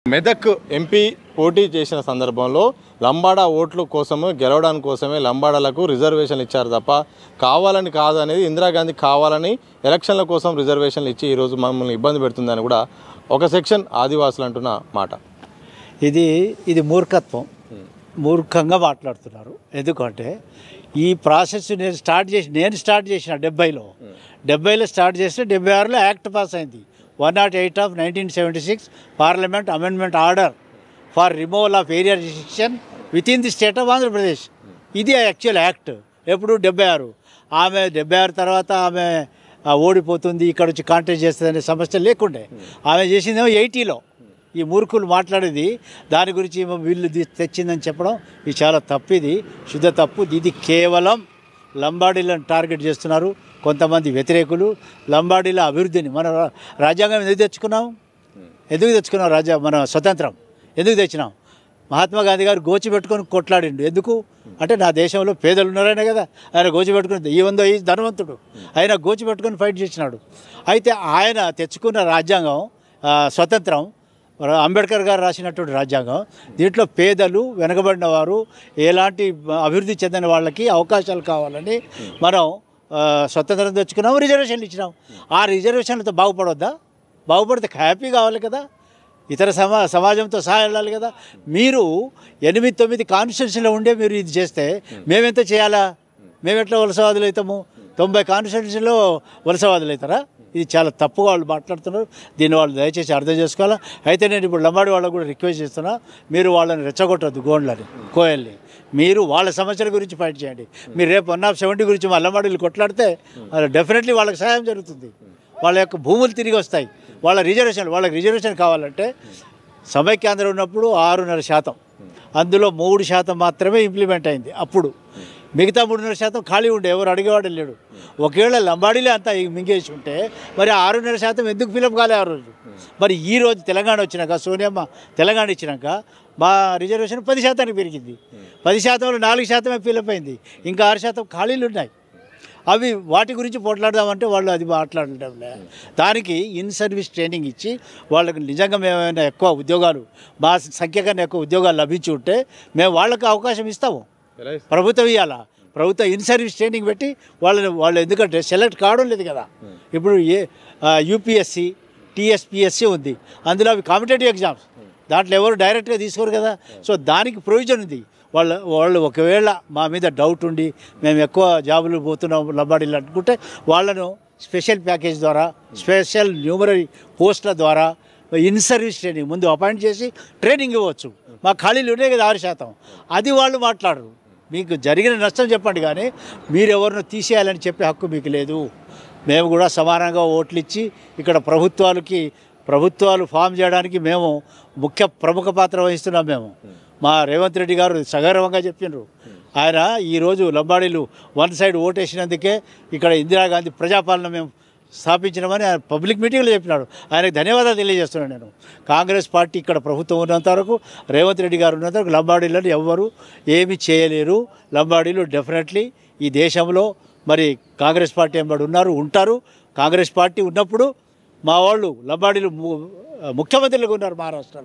Medak MP పోటీ చేసిన సందర్భంలో లంబాడా ఓట్ల కోసమే గెలవడానికి కోసమే లంబాడాలకు రిజర్వేషన్లు ఇచ్చారు తప్ప కావాలని కాదు అనేది ఇందిరాగాంధీ కావాలని ఎలక్షన్ల కోసం రిజర్వేషన్లు ఇచ్చి ఈరోజు మమ్మల్ని ఇబ్బంది పెడుతుందని కూడా ఒక సెక్షన్ ఆదివాసులు అంటున్న మాట. ఇది మూర్ఖంగా మాట్లాడుతున్నారు. ఎందుకంటే ఈ ప్రాసెస్ నేను స్టార్ట్ చేసిన 70లో స్టార్ట్ చేస్తే 76లో యాక్ట్ పాస్ అయింది. 108 of 1976 parliament amendment order for removal of area restriction with in the state of Andhra Pradesh. ఇది యాక్చువల్ యాక్ట్. ఎప్పుడు 76. ఆమె 76 తర్వాత ఆమె ఓడిపోతుంది, ఇక్కడ వచ్చి కాంటెస్ట్ చేస్తుంది అనే సమస్య లేకుండే. ఆమె చేసిందేమో 80లో. ఈ మూర్ఖులు మాట్లాడేది దాని గురించి వీళ్ళు తెచ్చిందని చెప్పడం ఇది చాలా తప్పు. ఇది శుద్ధ తప్పు. ఇది కేవలం లంబాడీలను టార్గెట్ చేస్తున్నారు కొంతమంది వ్యతిరేకులు. లంబాడీల అభివృద్ధిని మన రాజ్యాంగం ఎందుకు తెచ్చుకున్నాం? మన స్వతంత్రం ఎందుకు తెచ్చినాం? మహాత్మా గాంధీ గారు గోచి పెట్టుకొని కొట్లాడిండు. ఎందుకు అంటే నా దేశంలో పేదలు ఉన్నారనే కదా. ఆయన గోచి పెట్టుకుని ఈ ధనవంతుడు ఆయన గోచి పెట్టుకొని ఫైట్ చేసినాడు. అయితే ఆయన తెచ్చుకున్న రాజ్యాంగం స్వతంత్రం అంబేద్కర్ గారు రాసినటువంటి రాజ్యాంగం. దీంట్లో పేదలు, వెనకబడిన వారు, ఎలాంటి అభివృద్ధి చెందిన వాళ్ళకి అవకాశాలు కావాలని మనం స్వతంత్రం తెచ్చుకున్నాం, రిజర్వేషన్లు ఇచ్చినాం. ఆ రిజర్వేషన్లతో బాగుపడితే హ్యాపీ కావాలి కదా, ఇతర సమాజంతో సహా వెళ్ళాలి కదా. మీరు 8-9 కాన్స్టిట్యూన్సీలో ఉండే మీరు ఇది చేస్తే మేమెంత చేయాలా? మేమెట్లా వలసవాదులు అవుతాము? 90 కాన్స్టిట్యూన్సీలో వలసవాదులు అవుతారా? ఇది చాలా తప్పుగా వాళ్ళు మాట్లాడుతున్నారు. దీన్ని వాళ్ళు దయచేసి అర్థం చేసుకోవాలా. అయితే నేను ఇప్పుడు లంబాడి వాళ్ళకు కూడా రిక్వెస్ట్ చేస్తున్నా, మీరు వాళ్ళని రెచ్చగొట్టద్దు. గోండ్లని, కోయల్ని మీరు వాళ్ళ సమస్యల గురించి ఫైట్ చేయండి. మీరు రేపు 170 గురించి మా లంబాడీలు కొట్లాడితే డెఫినెట్లీ వాళ్ళకి సహాయం జరుగుతుంది. వాళ్ళ యొక్క భూములు తిరిగి వస్తాయి. వాళ్ళకి రిజర్వేషన్ కావాలంటే సమైక్యాంధ్ర ఉన్నప్పుడు 6.5%, అందులో 3% మాత్రమే ఇంప్లిమెంట్ అయింది. అప్పుడు మిగతా 3.5% ఖాళీ ఉండే, ఎవరు అడిగేవాడు లేడు. ఒకవేళ లంబాడీలే అంతా మింగేసి ఉంటే మరి 6.5% ఎందుకు ఫిలప్ కాలే ఆ రోజు? మరి ఈ రోజు తెలంగాణ వచ్చినాక, సోనియమ్మ తెలంగాణ ఇచ్చినాక మా రిజర్వేషన్ 10%కి పెరిగింది. 10%లో 4% ఫిలప్ అయింది. ఇంకా 6% ఖాళీలు ఉన్నాయి. అవి వాటి గురించి పోట్లాడదామంటే వాళ్ళు అది మాట్లాడటం లే. దానికి ఇన్ సర్వీస్ ట్రైనింగ్ ఇచ్చి వాళ్ళకి నిజంగా మేమైనా ఎక్కువ ఉద్యోగాలు, మా సంఖ్య కన్నా ఎక్కువ ఉద్యోగాలు లభించి ఉంటే మేము వాళ్ళకి అవకాశం ఇస్తాము. ప్రభుత్వం ఇవ్వాలా? ప్రభుత్వం ఇన్ సర్వీస్ ట్రైనింగ్ పెట్టి వాళ్ళు ఎందుకంటే సెలెక్ట్ కావడం లేదు కదా. ఇప్పుడు యూపీఎస్సి, టీఎస్పీఎస్సి ఉంది, అందులో అవి కాంపిటేటివ్ ఎగ్జామ్స్. దాంట్లో ఎవరు డైరెక్ట్గా తీసుకోరు కదా. సో దానికి ప్రొవిజన్ ఉంది. వాళ్ళు ఒకవేళ మా మీద డౌట్ ఉండి మేము ఎక్కువ జాబులు పోతున్నాం లంబాడీలు అనుకుంటే వాళ్ళను స్పెషల్ ప్యాకేజ్ ద్వారా, స్పెషల్ న్యూమరీ పోస్టుల ద్వారా ఇన్ సర్వీస్ ట్రైనింగ్ ముందు అపాయింట్ చేసి ట్రైనింగ్ ఇవ్వచ్చు. మా ఖాళీలు ఉన్నాయి కదా 6%, అది వాళ్ళు మాట్లాడరు. మీకు జరిగిన నష్టం చెప్పండి, కానీ మీరెవరినో తీసేయాలని చెప్పే హక్కు మీకు లేదు. మేము కూడా సమానంగా ఓట్లు ఇచ్చి ఇక్కడ ప్రభుత్వాలు ఫామ్ చేయడానికి మేము ప్రముఖ పాత్ర వహిస్తున్నాం. మేము మా రేవంత్ రెడ్డి గారు సగర్వంగా చెప్పినారు. ఆయన ఈరోజు లంబాడీలు వన్ సైడ్ ఓటేసినందుకే ఇక్కడ ఇందిరాగాంధీ ప్రజాపాలన మేము స్థాపించినామని ఆయన పబ్లిక్ మీటింగ్లో చెప్పినాడు. ఆయనకు ధన్యవాదాలు తెలియజేస్తున్నాను నేను. కాంగ్రెస్ పార్టీ ఇక్కడ ప్రభుత్వం ఉన్నంత వరకు, రేవంత్ రెడ్డి గారు ఉన్నంత వరకు లంబాడీలను ఎవ్వరూ ఏమీ చేయలేరు. లంబాడీలు డెఫినెట్లీ ఈ దేశంలో మరి కాంగ్రెస్ పార్టీ ఎంబడి ఉంటారు. కాంగ్రెస్ పార్టీ ఉన్నప్పుడు మా వాళ్ళు లంబాడీలు ముఖ్యమంత్రులుగా ఉన్నారు మహారాష్ట్రలో.